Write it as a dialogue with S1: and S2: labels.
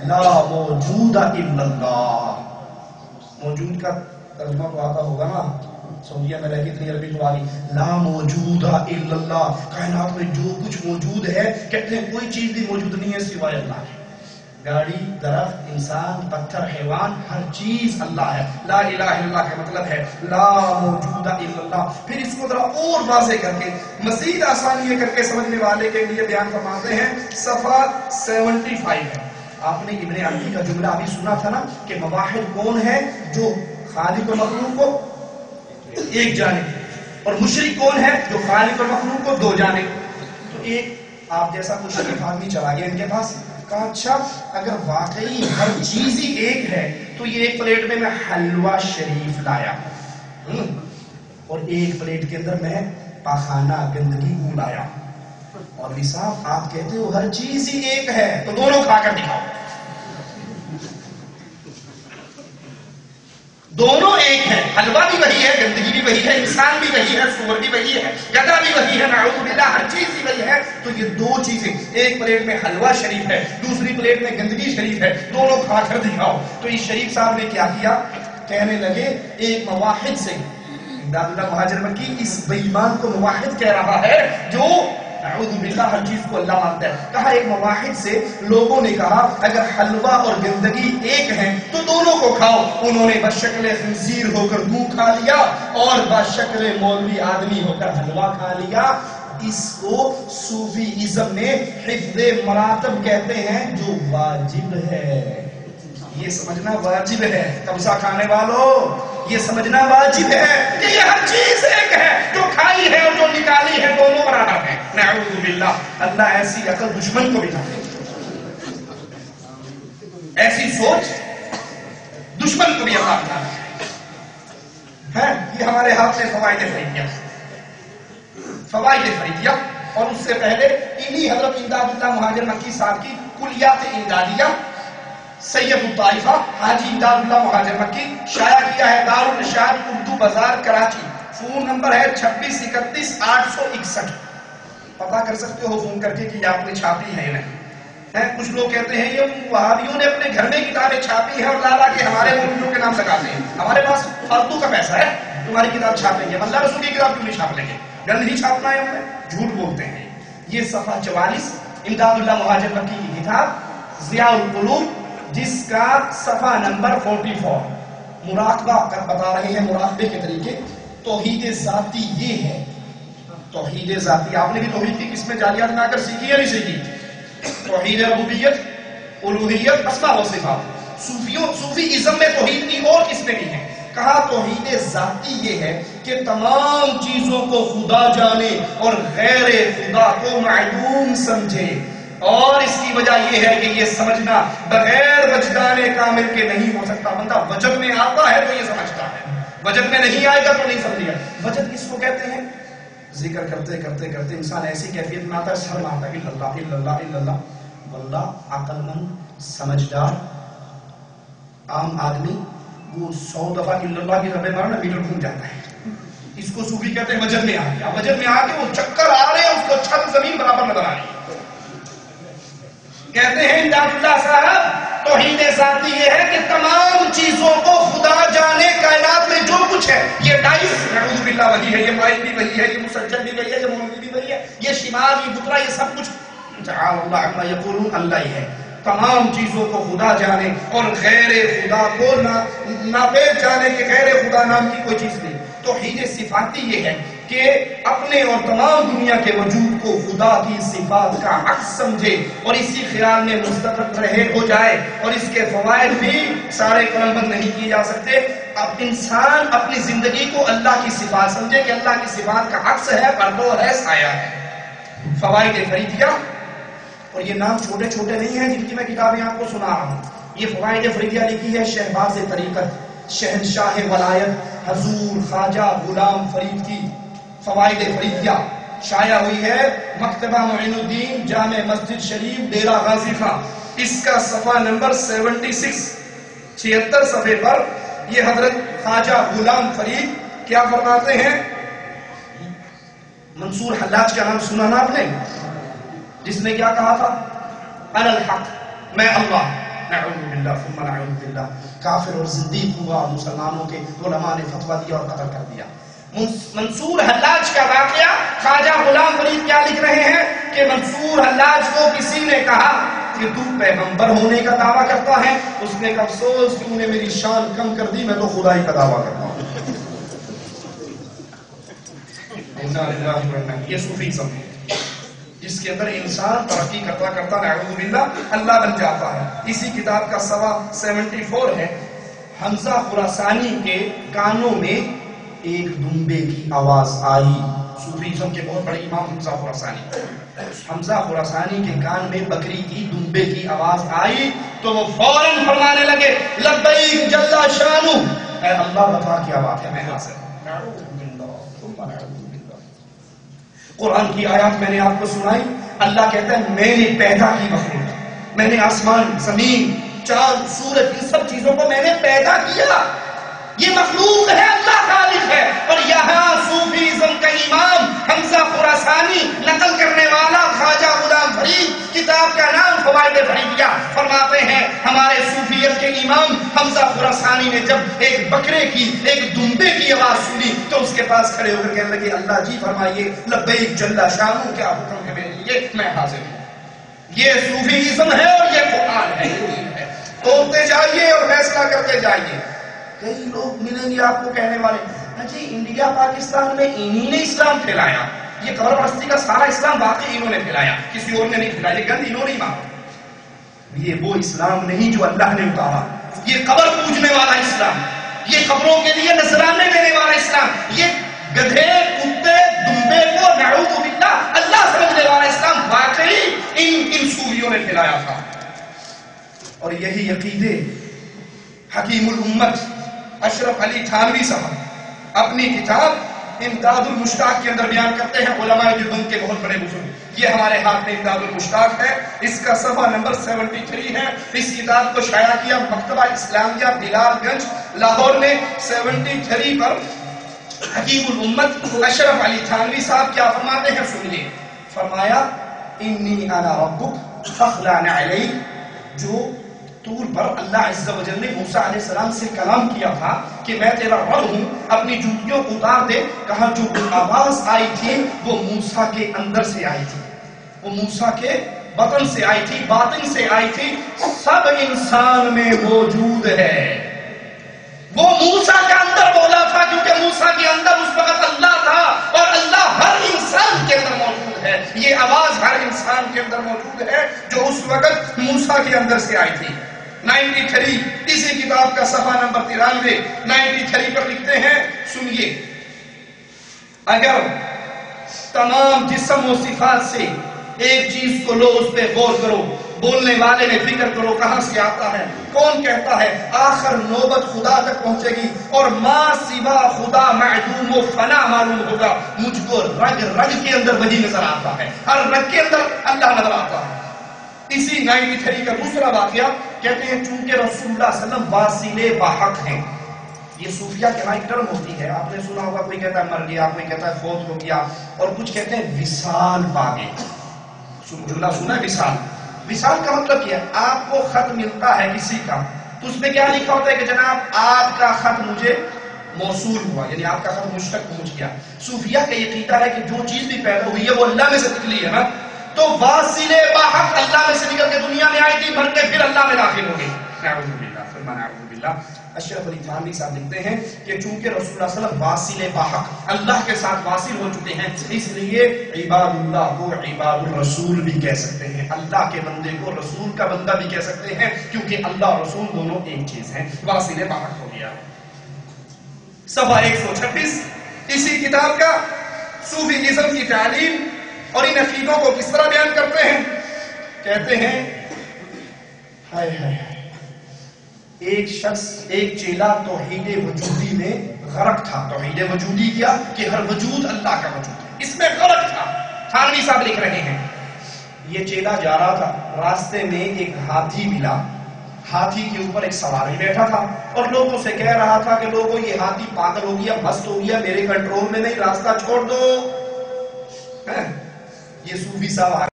S1: لا موجود الا اللہ. موجود کا ترجمہ تو آتا ہوگا نا، سعودیہ میں رہتی اتنی عربی تو آ گئی. لا موجود الا اللہ، کائنات میں جو کچھ موجود ہے کہتے ہیں کوئی چیز بھی موجود نہیں ہے سوائے اللہ کے. گاڑی، درخت، انسان، پتھر، حیوان، ہر چیز اللہ ہے. لا الہ الا اللہ کا مطلب ہے لا موجود الا اللہ. پھر اس کو ذرا اور واضح کر کے مزید آسانی کر کے سمجھنے والے کے لیے بیان فرماتے ہیں. صفحہ 75 ہے. آپ نے ابن عربی کا جملہ ابھی سنا تھا نا کہ مواحد کون ہے؟ جو خالق و مخلوق کو ایک جانے، اور مشرک کون ہے؟ جو خالق اور مخلوق کو دو جانے. تو ایک آپ جیسا کچھ شریف آدمی چلا گیا ان کے پاس، کہا اچھا اگر واقعی ہر چیز ہی ایک ہے تو یہ ایک پلیٹ میں حلوہ شریف لایا اور ایک پلیٹ کے اندر میں پاخانہ گندگی کو لایا، اور صاحب آپ کہتے ہو ہر چیز ہی ایک ہے تو دونوں کھا کر دکھاؤ. دونوں ایک ہے، حلوہ بھی وہی ہے، گندگی بھی وہی ہے، انسان بھی وہی ہے، سور بھی وہی ہے، گدھا بھی وہی ہے، نعوذ باللہ ہر چیز بھی وہی ہے. تو یہ دو چیزیں، ایک پلیٹ میں حلوہ شریف ہے، دوسری پلیٹ میں گندگی شریف ہے، دونوں کھا کر دکھاؤ. تو اس شریف صاحب نے کیا کیا؟ کہنے لگے ایک موحد سے، امداد اللہ مہاجر مکی اس بے ایمان کو موحد کہہ رہا ہے جو اعوذ باللہ ہر چیز کو اللہ مانتا ہے. کہا ایک موحد سے لوگوں نے کہا اگر حلوہ اور گندگی ایک ہیں تو دونوں کو کھاؤ. انہوں نے بشکل خنزیر ہو کر دودھ کھا لیا اور بشکل مولوی آدمی ہو کر حلوہ کھا لیا. اس کو صوفی ازم میں حفظ مراتب کہتے ہیں جو واجب ہے. یہ سمجھنا واجب ہے قبضہ کھانے والوں، یہ سمجھنا واجب ہے کہ یہ ہر چیز ایک ہے، جو کھائی ہے اور جو نکالی ہے دونوں برابر ہیں. نعوذ باللہ. اللہ ایسی عقل دشمن کو بھی نہ دے، ایسی سوچ دشمن کو بھی اللہ نہ دے. یہ ہمارے ہاتھ میں فوائد فریدیہ، اور اس سے پہلے انہی حضرت امداد اللہ مہاجر مکی صاحب کی کلیات امدادیہ سید الطائفہ حاجی امداد اللہ مہاجر مکی شائع کیا ہے دارالرشاد اردو بازار کراچی. فون نمبر ہے 2631 پتہ کر سکتے ہو فون کر کے کہ آپ نے چھاپی ہے نہیں. کچھ لوگ کہتے ہیں یہ وہابیوں نے اپنے گھر میں کتابیں چھاپی ہیں اور لالا کے ہمارے مولویوں کے نام لگاتے ہیں. ہمارے پاس فالتو کا پیسہ ہے، تمہاری کتاب چھاپیں گے، اللہ رسول کی کتاب کیوں نہیں چھاپ لیں گے؟ گند نہیں چھاپنا ہے ہم نے، جھوٹ بولتے ہیں. یہ صفحہ 44 امداد اللہ مہاجر مکی کی کتاب ضیاء القلوب جس کا صفحہ نمبر 44 مراقبہ کر بتا رہے ہیں. مراقبے کے طریقے توحید ذاتی یہ ہے. توحید ذاتی آپ نے بھی توحید کی قسمیں جالیات میں آ کر سیکھی یا نہیں سیکھی؟ توحید ربوبیت، الوہیت، اسماء و صفات. صوفی ازم میں توحید کی اور قسمیں بھی ہیں. کہا توحید ذاتی یہ ہے کہ تمام چیزوں کو خدا جانے اور غیر خدا کو معدوم سمجھے، اور اس کی وجہ یہ ہے کہ یہ سمجھنا بغیر وجدان کامل کے نہیں ہو سکتا. بندہ وجد میں آتا ہے تو یہ سمجھتا ہے، وجد میں نہیں آئے گا تو نہیں سمجھے گا. وجد کس کو کہتے ہیں؟ ذکر کرتے کرتے کرتے انسان ایسی کیفیت میں آتا ہے سر مارتا ہے الا اللہ الا اللہ الا اللہ. واللہ عقل مند سمجھدار عام آدمی وہ 100 دفعہ الا اللہ کی ربے مارنا میٹر گھوم جاتا ہے. اس کو صوفی کہتے ہیں وجد میں آ گیا. وجد میں آ کے وہ چکر آ رہے ہیں، اس کو چھت زمین برابر نظر آ رہی ہے. کہتے ہیں امداد اللہ صاحب توحید ذاتی یہ ہے کہ تمام چیزوں کو خدا جانے، کائنات میں جو کچھ ہے، یہ ڈائس نعوذ باللہ وہی ہے، یہ مائل بھی وہی ہے، یہ مسجل بھی وہی ہے، یہ مولوی بھی وہی ہے، یہ شمال، یہ بترا، یہ سب کچھ تعالی اللہ عما یقولون اللہ ہی ہے. تمام چیزوں کو خدا جانے اور غیر خدا کو ناپید جانے کہ غیر خدا نام کی کوئی چیز نہیں. توحید صفاتی یہ ہے کہ اپنے اور تمام دنیا کے وجود کو خدا کی صفات کا عکس سمجھے اور اسی خیال میں مستقر رہے ہو جائے. اور اس کے فوائد بھی سارے قلم بند نہیں کیے جا سکتے. اب انسان اپنی زندگی کو اللہ کی صفات سمجھے کہ اللہ کی صفات کا عکس ہے، پردو ہے، سایہ ہے. فوائد فریدیہ، اور یہ نام چھوٹے چھوٹے نہیں ہیں جن کی میں کتابیں آپ کو سنا رہا ہوں. یہ فوائد فریدیہ لکھی ہے شہباز طریقت، شہنشاہ ولایت حضور خواجہ غلام فرید کی. فوائد فریدیہ شائع ہوئی ہے مکتبہ معین الدین جامع مسجد شریف ڈیرہ غازی خان. اس کا صفحہ نمبر 76 صفحے پر یہ حضرت خواجہ غلام فرید کیا فرماتے ہیں؟ منصور حلاج کا نام سنا نا آپ نے، جس نے کیا کہا تھا؟ انا الحق، میں اللہ، नऊज़ु बिल्लाह सुम्मा नऊज़ु बिल्लाह। काफिर और ज़िंदीक़ हुआ, मुसलमानों के उलमा ने फतवा दिया और कत्ल कर दिया। मंसूर हल्लाज का वाकया, ख्वाजा गुलाम फरीद क्या लिख रहे हैं कि मंसूर हल्लाज को किसी ने कहा कि तू पैगंबर होने का दावा करता है, उसने कहा अफसोस तूने मेरी शान कम कर दी, मैं तो खुदाई का दावा करता हूं। ये सूफीज़्म है जिसके अंदर इंसान तरक्की करता करता नऊज़ु बिल्लाह अल्लाह बन जाता है। इसी किताब का सवा 74 है। हमजा खुरासानी के कानों में एक दुम्बे की आवाज आई। सूफीज़्म के बहुत बड़े इमाम हमजा खुरासानी, हमजा खुरासानी के कान में बकरी की दुम्बे की आवाज आई तो वो फौरन फरमाने लगे लब्बैक जल्ला शानु, ऐ अल्लाह बता क्या बात है, मैं हाजिर। कुरान की आयत मैंने आपको सुनाई। अल्लाह कहता है मैंने पैदा की मखलूक, मैंने आसमान, जमीन, चांद, सूरज, इन सब चीजों को मैंने पैदा किया। ये मखलूक है, अल्लाह खालिक है। और यहाँ सूफीज़्म का इमाम हमजा खुरासानी, नकल करने वाला ख्वाजा गुलाम फरीद, किताब का नाम फवाइद फरीदिया, फरमाते हैं हमारे सूफियत के इमाम हमजा खुरासानी ने जब एक बकरे की, एक दुम्बे की आवाज सुनी तो उसके पास खड़े होकर कहने लगे अल्लाह जी फरमाइए लब्बैक जल्ला शानु, क्या हुक्म है मेरे लिए, मैं हाजिर हूं। ये सूफीज़्म है और ये कुरान है, तोड़ते जाइए और फैसला करते जाइए। कई लोग मिलेंगे आपको कहने वाले जी इंडिया पाकिस्तान में इन्हीं ने इस्लाम फैलाया, ये कब्र परस्ती का सारा इस्लाम वाकई इन्होंने फैलाया, किसी और ने नहीं फैलाया, ये गंद इन्होंने ही मारा। ये वो इस्लाम नहीं जो अल्लाह ने उतारा, ये कब्र पूजने वाला इस्लाम, ये कब्रों के लिए नजराने देने वाला इस्लाम, ये गधे, कुत्ते, दुम्बे को नऊज़ु बिल्लाह अल्लाह समझने वाला इस्लाम वाकई इन सूफियों ने फैलाया था। और यही अकीदे हकीमुल उम्मत अशरफ अली थानवी साहब अपनी किताब इमदादुल मुश्ताक के अंदर बयान करते हैं। उलमाए देवबंद के बहुत बड़े बुजुर्ग, ये हमारे हाथ में इमदादुल मुश्ताक है, इसका सफा नंबर 73 है। इस किताब को शाया किया मकतबा इस्लामिया बिलालगंज लाहौर ने 73 पर। हकीमुल उम्मत अशरफ अली थानवी साहब क्या फरमाते हैं सुनिए। फरमाया इन्नी अना रब्बुक फखलाना अलैक, जो तूर पर अल्लाह अज़्ज़ा व जल ने मूसा अलैहिस्सलाम से कलाम किया था कि मैं तेरा रब हूं, अपनी जूतियों को उतार दे। कहा जो आवाज आई थी वो मूसा के अंदर से आई थी, वो मूसा के बतन से आई थी, बातिन से आई थी, सब इंसान में मौजूद है। वो मूसा के अंदर बोला था क्योंकि मूसा के अंदर उस वक्त अल्लाह था और अल्लाह हर इंसान के अंदर मौजूद है। ये आवाज हर इंसान के अंदर मौजूद है जो उस वक्त मूसा के अंदर से आई थी। 93 इसी किताब का सफा नंबर 93 93 पर लिखते हैं सुनिए, अगर तमाम जिस्म और सिफात से एक चीज को लो, उस पे गौर करो, बोलने वाले में फिक्र करो कहां से आता है, कौन कहता है, आखिर नौबत खुदा तक पहुंचेगी और मां सिवा खुदा महदूम व फना मालूम होगा। मुझको रग रग के अंदर वही नजर आता है, हर रग के अंदर अल्लाह नजर आता है। इसी 93 का दूसरा वाकया कहते हैं चूंकि रसूलुल्लाह सल्लल्लाहु अलैहि वसल्लम वासिले बाहक हैं। ये सूफिया के यहाँ एक टर्म होती है, आपने सुना होगा, कोई कहता है मर गया, कोई कहता है फौत हो गया, और कुछ कहते हैं विसाल पा गए। जुमला सुना है विसाल। विसाल का मतलब क्या है, आपको खत मिलता है किसी का तो उसमें क्या लिखा होता है कि जनाब आपका खत मुझे मौसूल हुआ, यानी आपका खत मुझ तक पहुंच गया। सूफिया का ये कीदा है कि जो चीज भी पैदा हुई है वो अल्लाह में से निकली है ना, तो वासिले बाहक अल्लाह में से निकल के दुनिया में आई थी, मर के फिर अल्लाह में दाखिल हो गई। अशरफ अली थानवी साहब लिखते हैं कि चूंकि रसूलुल्लाह सल्लल्लाहु अलैहि वसल्लम वासिले बाहक अल्लाह के साथ वासिल हो चुके हैं, इसलिए इबादुल्लाह को इबादुर रसूल भी कह सकते हैं, अल्लाह के बंदे को रसूल का बंदा भी कह सकते हैं, क्योंकि अल्लाह रसूल दोनों एक चीज है। वासिले बाहक हो गया। सफा 126 इसी किताब का सूफीज़्म की तालीम और इन अकीदों को किस तरह बयान करते हैं। कहते हैं हाय हाय एक शख्स, एक चेला तौहीद वजूदी में गरक था। तौहीद वजूदी क्या कि हर वजूद अल्लाह का वजूद है, इसमें गरक था। थानवी साहब लिख रहे हैं ये चेला जा रहा था, रास्ते में एक हाथी मिला, हाथी के ऊपर एक सवारी बैठा था और लोगों से कह रहा था कि लोगों ये हाथी पागल हो गया, मस्त हो गया, मेरे कंट्रोल में नहीं, रास्ता छोड़ दो। ये सूफी साहब